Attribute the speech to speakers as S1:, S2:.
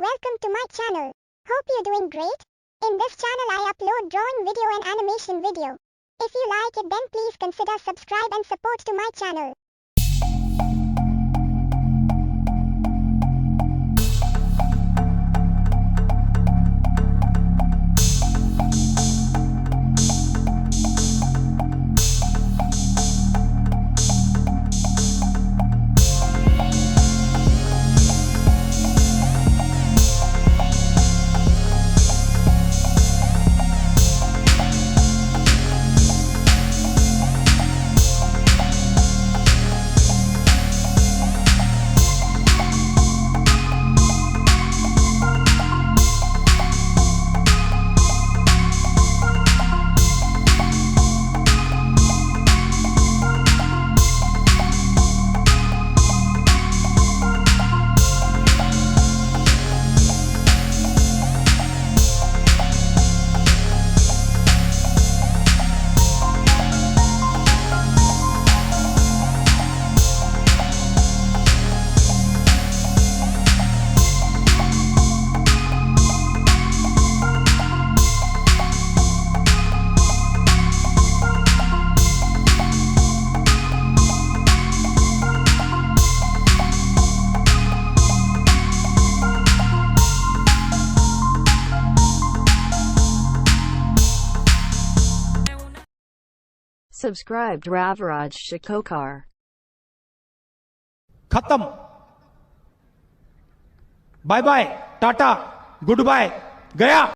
S1: welcome to my channel. Hope you're doing great. In this channel I upload drawing video and animation video. If you like it then please consider subscribe and support to my channel.
S2: Subscribe to ravirajshekokar.
S3: खत्म. Bye bye, tata, goodbye, गया.